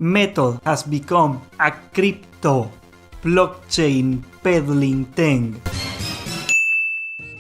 Method has become a crypto blockchain peddling thing.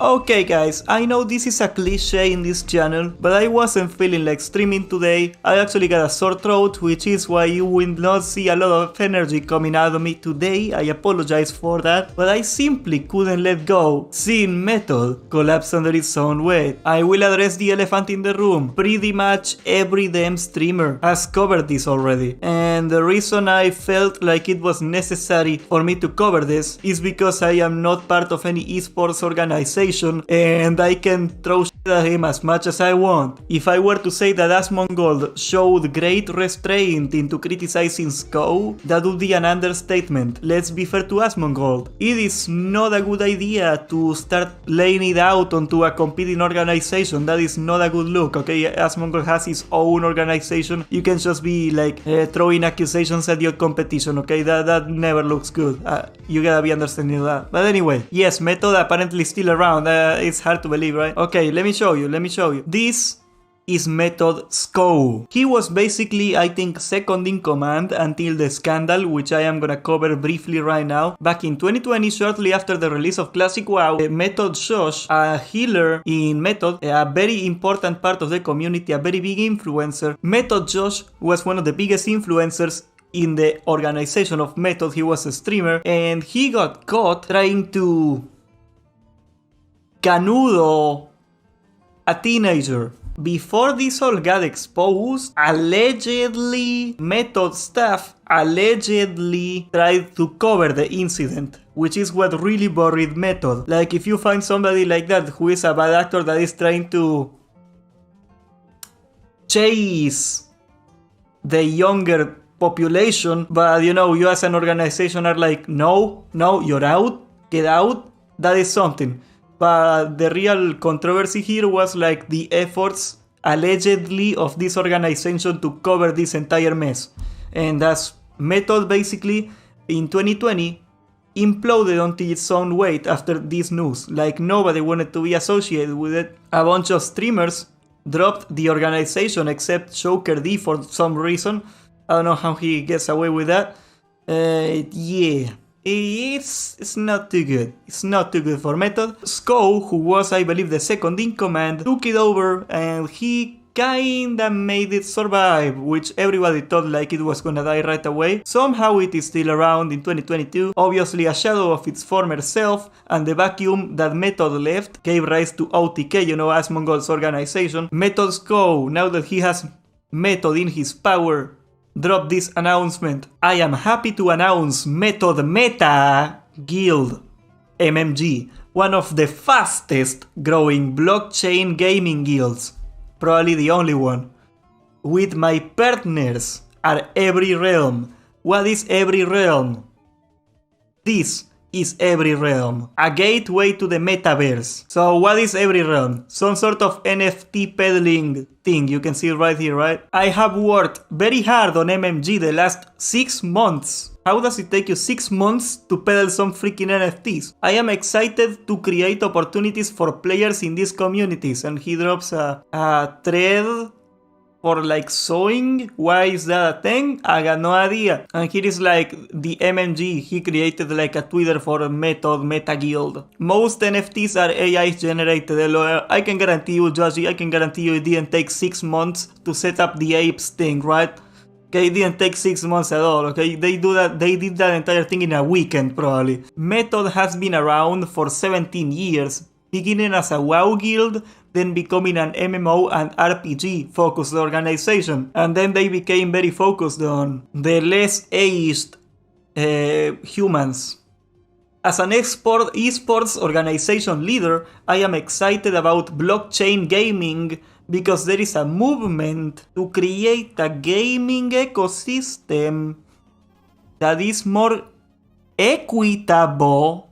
Okay guys, I know this is a cliche in this channel, but I wasn't feeling like streaming today. I actually got a sore throat, which is why you will not see a lot of energy coming out of me today. I apologize for that, but I simply couldn't let go seeing Method collapse under its own weight. I will address the elephant in the room. Pretty much every damn streamer has covered this already, and the reason I felt like it was necessary for me to cover this is because I am not part of any esports organization and I can throw shit at him as much as I want. If I were to say that Asmongold showed great restraint into criticizing Sco, that would be an understatement. Let's be fair to Asmongold. It is not a good idea to start laying it out onto a competing organization. That is not a good look, okay? Asmongold has his own organization. You can just be like throwing accusations at your competition, okay? That never looks good. You gotta be understanding that. But anyway, yes, Method apparently still around. It's hard to believe, right? Okay, let me show you. This is Method Sco. He was basically, I think, second in command until the scandal, which I am gonna cover briefly right now. Back in 2020, shortly after the release of Classic WoW, Method Josh, a healer in Method, a very important part of the community, a very big influencer. Method Josh was one of the biggest influencers in the organization of Method. He was a streamer, and he got caught trying to canudo a teenager. Before this all got exposed, allegedly, Method staff allegedly tried to cover the incident, which is what really worried Method. Like, if you find somebody like that who is a bad actor that is trying to chase the younger population, but you know, you as an organization are like, no, you're out, get out, that is something. But the real controversy here was like the efforts allegedly of this organization to cover this entire mess. And as Method basically in 2020 imploded onto its own weight after this news. Like, nobody wanted to be associated with it. A bunch of streamers dropped the organization except Joker D for some reason. I don't know how he gets away with that. Yeah. It's not too good. It's not too good for Method. Sco, who was, I believe, the second in command, took it over and he kinda made it survive, which everybody thought like it was gonna die right away. Somehow it is still around in 2022, obviously a shadow of its former self, and the vacuum that Method left gave rise to OTK, you know, Asmongold's organization. Method Sco, now that he has Method in his power, drop this announcement. I am happy to announce Method Meta Guild MMG, one of the fastest growing blockchain gaming guilds, probably the only one, with my partners at Every Realm. What is Every Realm? This is Every Realm, a gateway to the Metaverse. So what is Every Realm? Some sort of NFT peddling thing, you can see it right here, right? I have worked very hard on MMG the last 6 months. How does it take you 6 months to peddle some freaking NFTs? I am excited to create opportunities for players in these communities. And he drops a thread for like sewing. Why is that a thing? I got no idea. And here is like the MMG. He created like a Twitter for Method Meta Guild. Most NFTs are AI generated. I can guarantee you, Joshi, I can guarantee you it didn't take 6 months to set up the apes thing, right? Okay, it didn't take 6 months at all, okay? They did that entire thing in a weekend, probably. Method has been around for 17 years, beginning as a WoW guild, then becoming an MMO and RPG focused organization. And then they became very focused on the less aged humans. As an esports organization leader, I am excited about blockchain gaming because there is a movement to create a gaming ecosystem that is more equitable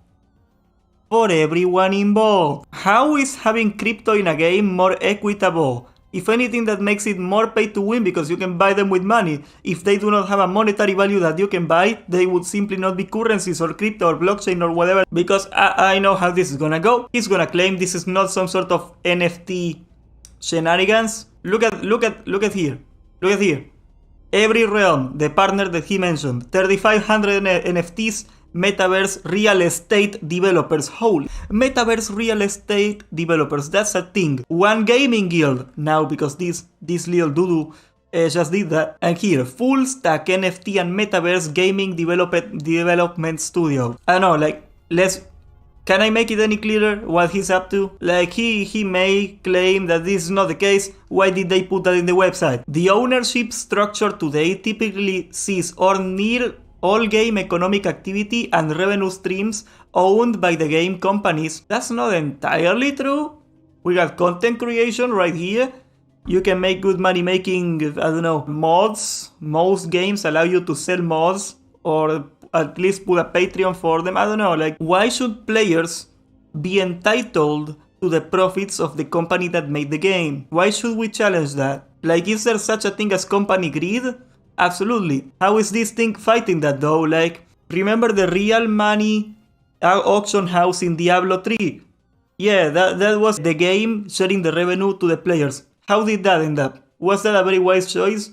for everyone involved. How is having crypto in a game more equitable? If anything, that makes it more pay to win because you can buy them with money. If they do not have a monetary value that you can buy, they would simply not be currencies or crypto or blockchain or whatever. Because I know how this is gonna go. He's gonna claim this is not some sort of NFT shenanigans. Look at here. Every Realm, the partner that he mentioned. 3,500 NFTs. Metaverse real estate developers. Holy. Metaverse real estate developers. That's a thing. One gaming guild. Now, because this little doodoo just did that. And here, full stack NFT and Metaverse gaming development studio. I don't know, like, can I make it any clearer what he's up to? Like, he may claim that this is not the case. Why did they put that in the website? The ownership structure today typically sees or near all game economic activity and revenue streams owned by the game companies. That's not entirely true. We got content creation right here. You can make good money making, I don't know, mods. Most games allow you to sell mods or at least put a Patreon for them. I don't know, like, why should players be entitled to the profits of the company that made the game? Why should we challenge that? Like, is there such a thing as company greed? Absolutely. How is this thing fighting that though? Like, remember the real money auction house in Diablo 3? Yeah, that was the game sharing the revenue to the players. How did that end up? Was that a very wise choice?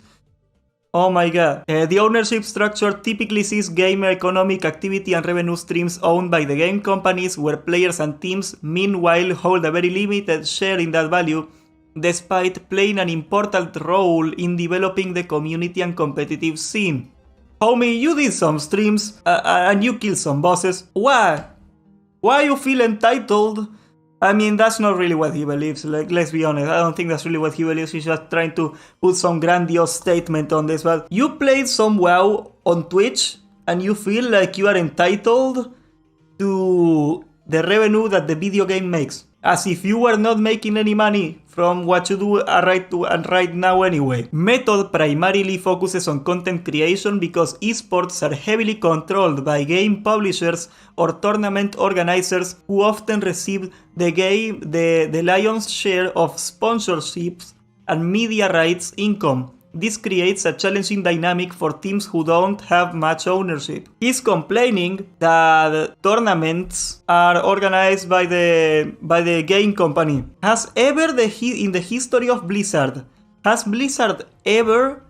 Oh my god. The ownership structure typically sees gamer economic activity and revenue streams owned by the game companies, where players and teams meanwhile hold a very limited share in that value, despite playing an important role in developing the community and competitive scene. Homie, you did some streams and you killed some bosses. Why? Why you feel entitled? I mean, that's not really what he believes. Like, let's be honest, I don't think that's really what he believes. He's just trying to put some grandiose statement on this. But you played some WoW on Twitch and you feel like you are entitled to the revenue that the video game makes, as if you were not making any money from what you do right now anyway. Method primarily focuses on content creation because esports are heavily controlled by game publishers or tournament organizers, who often receive the lion's share of sponsorships and media rights income. This creates a challenging dynamic for teams who don't have much ownership. He's complaining that tournaments are organized by the game company. In the history of Blizzard, has Blizzard ever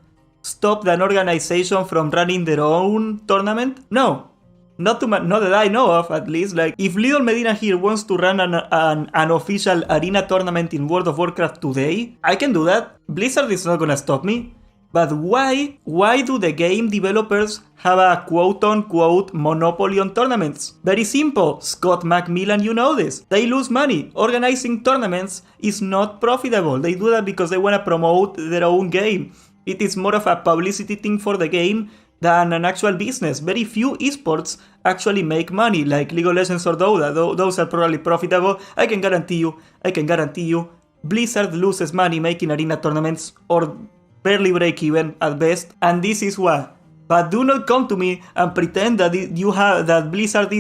stopped an organization from running their own tournament? No. Not that I know of, at least. Like, if Little Medina here wants to run an official arena tournament in World of Warcraft today, I can do that. Blizzard is not gonna stop me. But why do the game developers have a quote-unquote monopoly on tournaments? Very simple. Scott Macmillan, you know this. They lose money. Organizing tournaments is not profitable. They do that because they want to promote their own game. It is more of a publicity thing for the game than an actual business. Very few esports actually make money, like League of Legends or Dota. Those are probably profitable. I can guarantee you, Blizzard loses money making arena tournaments, or barely break even at best, and this is why. But do not come to me and pretend that that Blizzard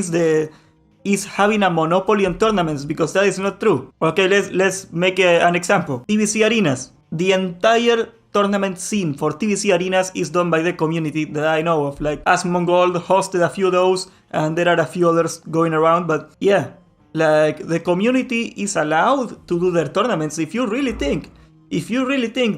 is having a monopoly on tournaments, because that is not true. Okay, let's make an example. TBC arenas. The entire tournament scene for TBC arenas is done by the community that I know of. Like, Asmongold hosted a few of those, and there are a few others going around, but yeah, like, the community is allowed to do their tournaments. If you really think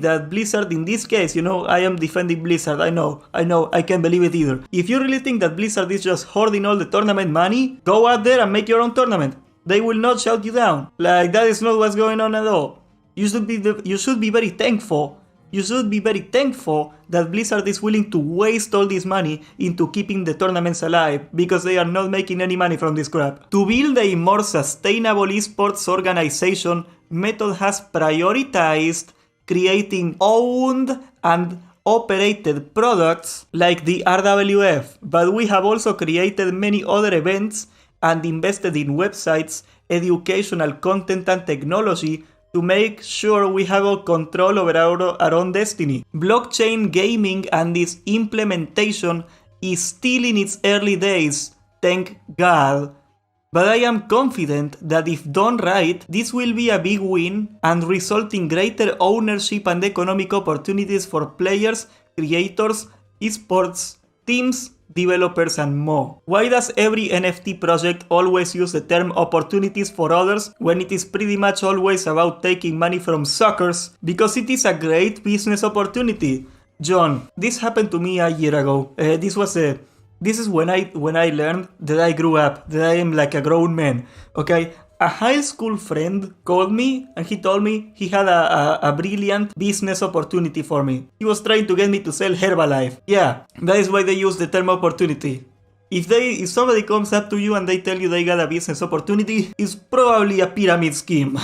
that Blizzard, in this case, I am defending Blizzard, I know, I can't believe it either. If you really think that Blizzard is just hoarding all the tournament money, go out there and make your own tournament. They will not shout you down. Like, that is not what's going on at all. You should be very thankful. You should be very thankful that Blizzard is willing to waste all this money into keeping the tournaments alive, because they are not making any money from this crap. To build a more sustainable esports organization, Method has prioritized creating owned and operated products like the RWF, but we have also created many other events and invested in websites, educational content and technology to make sure we have all control over our own destiny. Blockchain gaming and its implementation is still in its early days, thank God. But I am confident that if done right, this will be a big win and result in greater ownership and economic opportunities for players, creators, esports, teams, developers, and more. Why does every NFT project always use the term opportunities for others when it is pretty much always about taking money from suckers? Because it is a great business opportunity. John, this happened to me a year ago. This is when I learned that I grew up, that I am like a grown man. Okay, a high school friend called me and he told me he had a brilliant business opportunity for me. He was trying to get me to sell Herbalife. Yeah, that is why they use the term opportunity. If somebody comes up to you and they tell you they got a business opportunity, it's probably a pyramid scheme.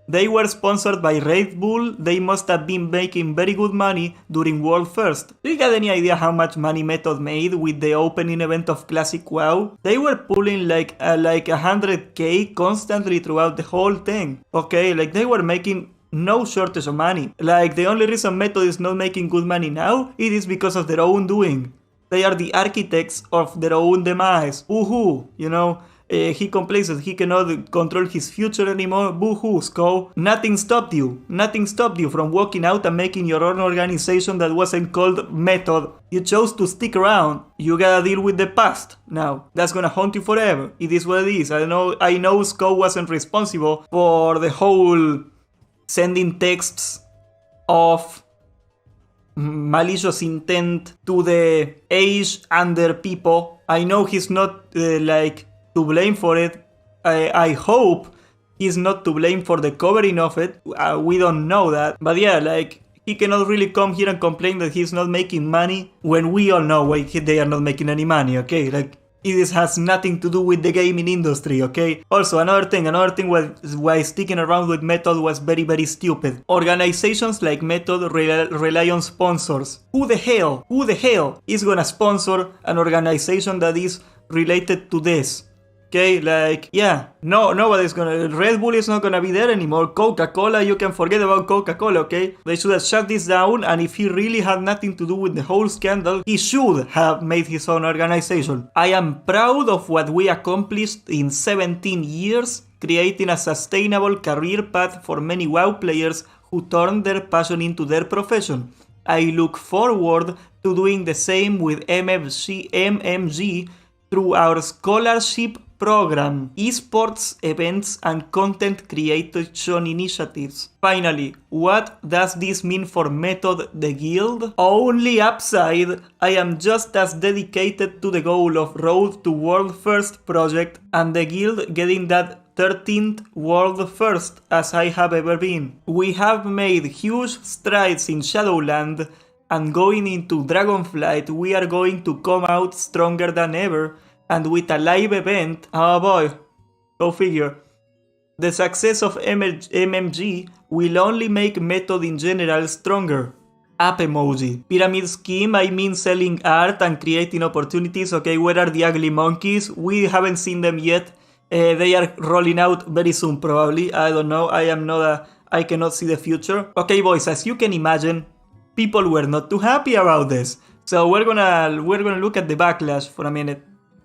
They were sponsored by Red Bull. They must have been making very good money during World First. Do you got any idea how much money Method made with the opening event of Classic WoW? They were pulling like 100k constantly throughout the whole thing. Okay, like they were making no shortage of money. Like the only reason Method is not making good money now, it is because of their own doing. They are the architects of their own demise. Woohoo, you know. He complains that he cannot control his future anymore. Boo-hoo, Sco. Nothing stopped you. Nothing stopped you from walking out and making your own organization that wasn't called Method. You chose to stick around. You gotta deal with the past now. That's gonna haunt you forever. It is what it is. I know Sco wasn't responsible for the whole sending texts of malicious intent to the age under people. I know he's not to blame for it. I hope he's not to blame for the covering of it. We don't know that. But yeah, like, he cannot really come here and complain that he's not making money when we all know why they are not making any money, okay? Like, it has nothing to do with the gaming industry, okay? Also, another thing was why sticking around with Method was very, very stupid. Organizations like Method rely on sponsors. Who the hell is gonna sponsor an organization that is related to this? Okay, like, yeah, nobody's gonna, Red Bull is not gonna be there anymore. Coca-Cola, you can forget about Coca-Cola, okay? They should have shut this down, and if he really had nothing to do with the whole scandal, he should have made his own organization. I am proud of what we accomplished in 17 years, creating a sustainable career path for many WoW players who turned their passion into their profession. I look forward to doing the same with MMG through our scholarship program, esports events, and content creation initiatives. Finally, what does this mean for Method the Guild? Only upside. I am just as dedicated to the goal of Road to World First project and the Guild getting that 13th World First as I have ever been. We have made huge strides in Shadowland, and going into Dragonflight we are going to come out stronger than ever. And with a live event, oh boy, go figure. The success of MMG will only make Method in general stronger. Up emoji. Pyramid scheme, I mean selling art and creating opportunities. Okay, where are the ugly monkeys? We haven't seen them yet. They are rolling out very soon probably. I don't know, I cannot see the future. Okay boys, as you can imagine, people were not too happy about this. So we're gonna look at the backlash for a minute.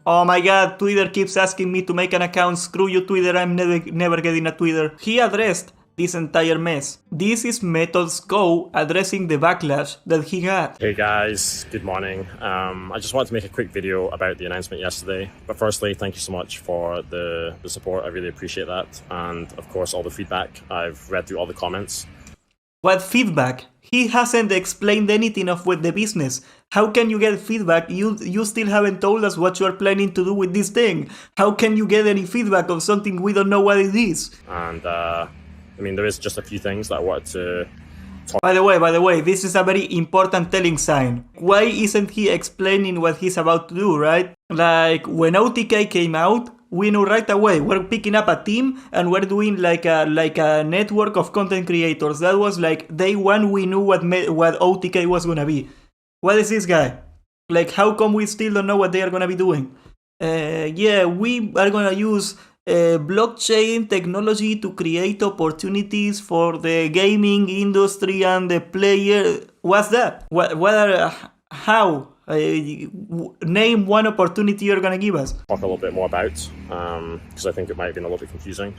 Oh my god, Twitter keeps asking me to make an account. Screw you, Twitter, I'm never getting a Twitter. He addressed this entire mess. This is Method Sco addressing the backlash that he got. Hey guys, good morning. I just wanted to make a quick video about the announcement yesterday. But firstly, thank you so much for the support. I really appreciate that. And of course, all the feedback. I've read through all the comments. What feedback? He hasn't explained anything of with the business. How can you get feedback? You still haven't told us what you are planning to do with this thing. How can you get any feedback on something we don't know what it is? And I mean, there is just a few things that I wanted to talk. By the way, this is a very important telling sign. Why isn't he explaining what he's about to do, right? Like, when OTK came out, we knew right away, we're picking up a team and we're doing like a network of content creators. That was like day one, we knew what OTK was gonna be. What is this guy? Like, how come we still don't know what they are gonna be doing? Yeah, we are gonna use blockchain technology to create opportunities for the gaming industry and the player. What's that? How? Name one opportunity you're gonna give us. Talk a little bit more about, because I think it might have been a little bit confusing.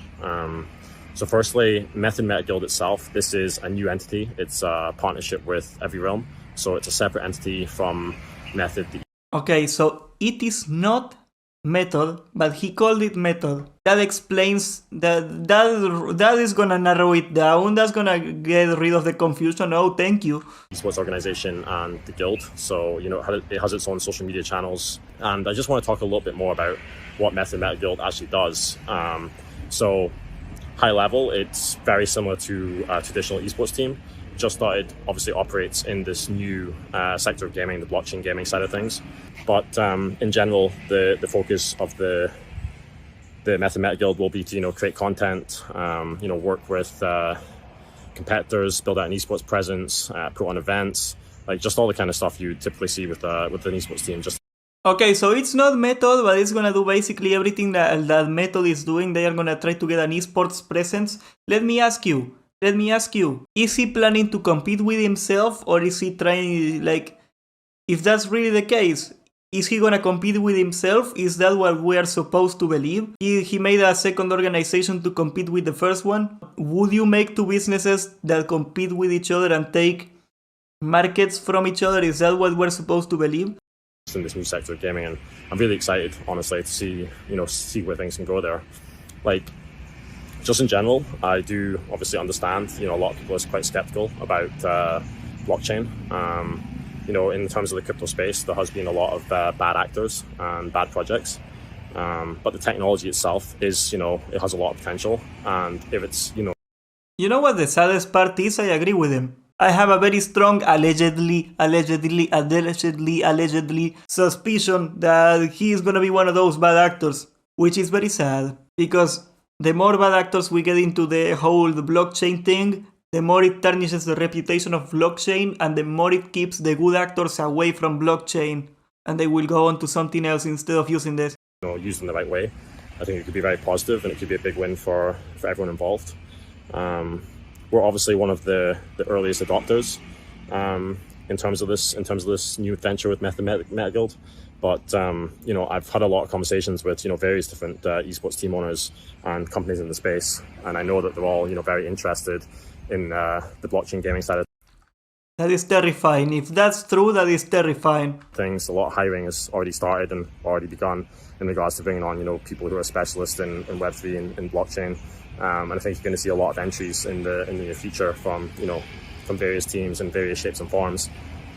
So firstly, Method Meta Guild itself, this is a new entity. It's a partnership with Every Realm. So it's a separate entity from Method. Okay, so it is not Method, but he called it Method. That explains that is gonna narrow it down. That's gonna get rid of the confusion. Oh, thank you. Esports organization and the guild. So, it has its own social media channels. And I just want to talk a little bit more about what Method Guild actually does. So, high level, it's very similar to a traditional esports team. Just that it obviously operates in this new sector of gaming, the blockchain gaming side of things. But in general, the focus of the Method Guild will be to create content, work with competitors, build out an esports presence, put on events, like just all the kind of stuff you typically see with an esports team. Okay, so it's not Method, but it's gonna do basically everything that Method is doing. They are gonna try to get an esports presence. Let me ask you, is he planning to compete with himself, or is he trying, like, if that's really the case, is he gonna compete with himself? Is that what we are supposed to believe? He made a second organization to compete with the first one. Would you make two businesses that compete with each other and take markets from each other? Is that what we're supposed to believe? In this new sector of gaming, and I'm really excited, honestly, to see where things can go there. Like, just in general, I do obviously understand, a lot of people are quite skeptical about blockchain. In terms of the crypto space, there has been a lot of bad actors and bad projects. But the technology itself is, it has a lot of potential. And if it's, You know what the saddest part is? I agree with him. I have a very strong allegedly suspicion that he is gonna be one of those bad actors, which is very sad, because the more bad actors we get into the whole blockchain thing, the more it tarnishes the reputation of blockchain, and the more it keeps the good actors away from blockchain, and they will go on to something else instead of using this. Used in the right way. I think it could be very positive, and it could be a big win for everyone involved. We're obviously one of the earliest adopters in terms of this new venture with Method Guild. But I've had a lot of conversations with various different esports team owners and companies in the space, and I know that they're all very interested in the blockchain gaming side of That is terrifying. If that's true, that is terrifying. things. A lot of hiring has already started and already begun in regards to bringing on people who are specialists in Web3 and blockchain. And I think you're going to see a lot of entries in the near future from various teams and various shapes and forms.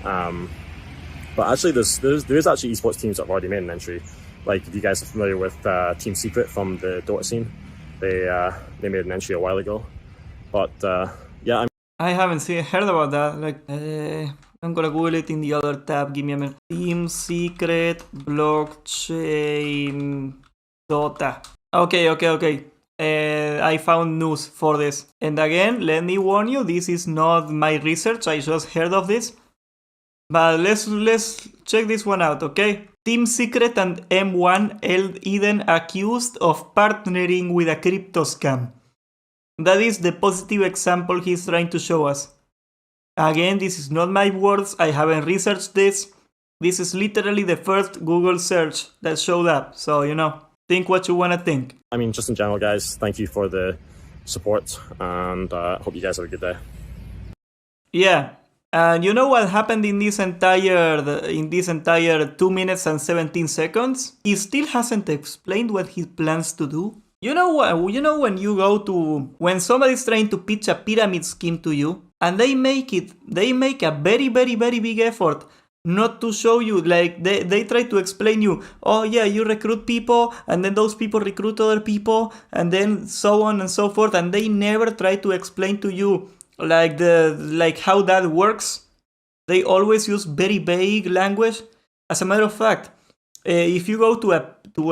But actually, there is actually esports teams that have already made an entry. Like, if you guys are familiar with Team Secret from the Dota scene, they made an entry a while ago. But yeah, I haven't heard about that. Like, I'm gonna Google it in the other tab. Give me a minute. Team Secret Blockchain Dota. Okay. I found news for this. And again, let me warn you, this is not my research. I just heard of this. But let's check this one out, okay? Team Secret and M1 held Eden accused of partnering with a crypto scam. That is the positive example he's trying to show us. Again, this is not my words. I haven't researched this. This is literally the first Google search that showed up. So, think what you want to think. I mean, just in general, guys, thank you for the support, and hope you guys have a good day. Yeah, and you know what happened in this entire 2 minutes and 17 seconds? He still hasn't explained what he plans to do. You know what? When somebody's trying to pitch a pyramid scheme to you, and they make a very, very, very big effort not to show you, like, they try to explain you, oh yeah, you recruit people, and then those people recruit other people, and then so on and so forth, and they never try to explain to you like how that works. They always use very vague language. As a matter of fact, if you go to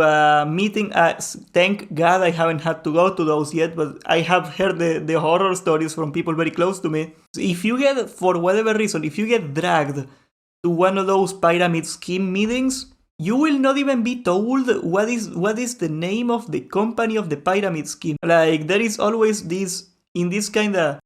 a meeting, thank God I haven't had to go to those yet, but I have heard the horror stories from people very close to me. If you get, for whatever reason, if you get dragged to one of those pyramid scheme meetings, you will not even be told what is the name of the company of the pyramid scheme. Like, there is always this, in this kind of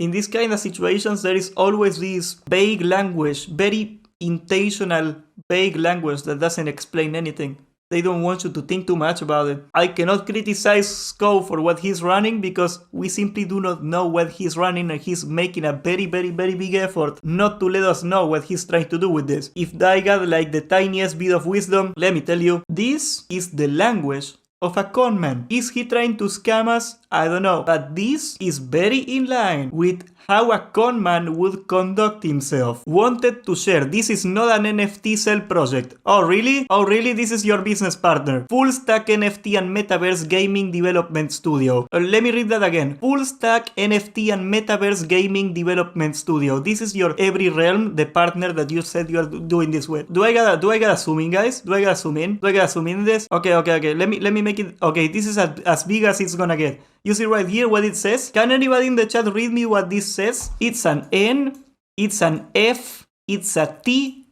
situations, there is always this vague language, very intentional vague language that doesn't explain anything. They don't want you to think too much about it. I cannot criticize Sco for what he's running because we simply do not know what he's running, and he's making a very big effort not to let us know what he's trying to do with this. If I got like the tiniest bit of wisdom, let me tell you, this is the language of a conman. Is he trying to scam us? I don't know. But this is very in line with how a conman would conduct himself. Wanted to share. This is not an NFT sell project. Oh really? Oh really? This is your business partner. Full Stack NFT and Metaverse Gaming Development Studio. Let me read that again. Full Stack NFT and Metaverse Gaming Development Studio. This is your every realm, the partner that you said you are doing this with. Do I gotta zoom in, guys? Do I gotta zoom in? Do I gotta zoom in this? Okay. Let me make it. Okay, this is as big as it's gonna get. You see right here what it says? Can anybody in the chat read me what this says? It's an N, it's an F, it's a T.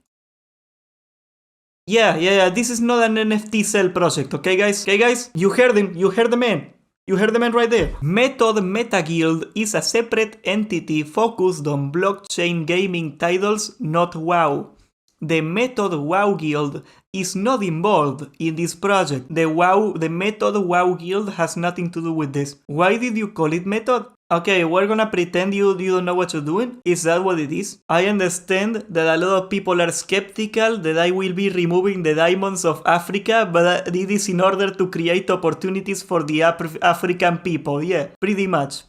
Yeah, this is not an NFT sell project, okay guys? Okay guys, you heard him, you heard the man. You heard the man right there. Method Meta Guild is a separate entity focused on blockchain gaming titles, not WoW. The Method WoW Guild is not involved in this project. The Method WoW Guild has nothing to do with this. Why did you call it Method? Okay, we're gonna pretend you don't know what you're doing? Is that what it is? I understand that a lot of people are skeptical that I will be removing the diamonds of Africa, but it is in order to create opportunities for the African people. Yeah, pretty much.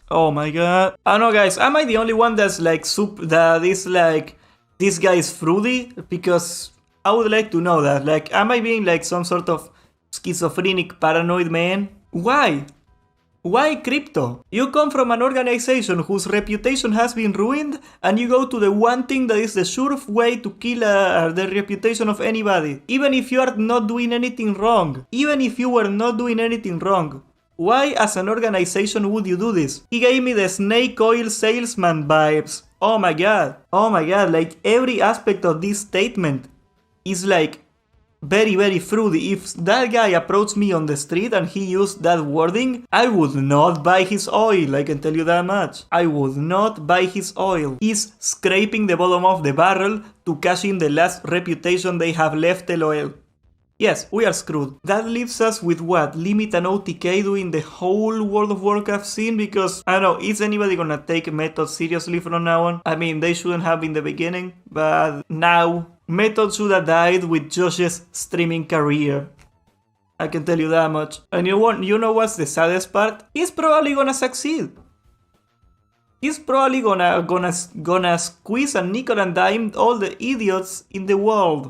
Oh my god. I don't know guys, am I the only one that's like that is like, this guy is fruity? Because I would like to know that. Like, am I being like some sort of schizophrenic, paranoid man? Why? Why crypto? You come from an organization whose reputation has been ruined, and you go to the one thing that is the sure way to kill the reputation of anybody. Even if you are not doing anything wrong. Even if you were not doing anything wrong. Why as an organization would you do this? He gave me the snake oil salesman vibes. Oh my god, like every aspect of this statement is like very fruity. If that guy approached me on the street and he used that wording, I would not buy his oil, I can tell you that much. I would not buy his oil. He's scraping the bottom of the barrel to cash in the last reputation they have left, LOL. Yes, we are screwed. That leaves us with what? Limit and OTK doing the whole World of Warcraft scene? Because, I don't know, is anybody gonna take Method seriously from now on? I mean, they shouldn't have in the beginning, but now, Method should have died with Josh's streaming career. I can tell you that much. And you know what's the saddest part? He's probably gonna succeed. He's probably gonna squeeze and nickel and dime all the idiots in the world.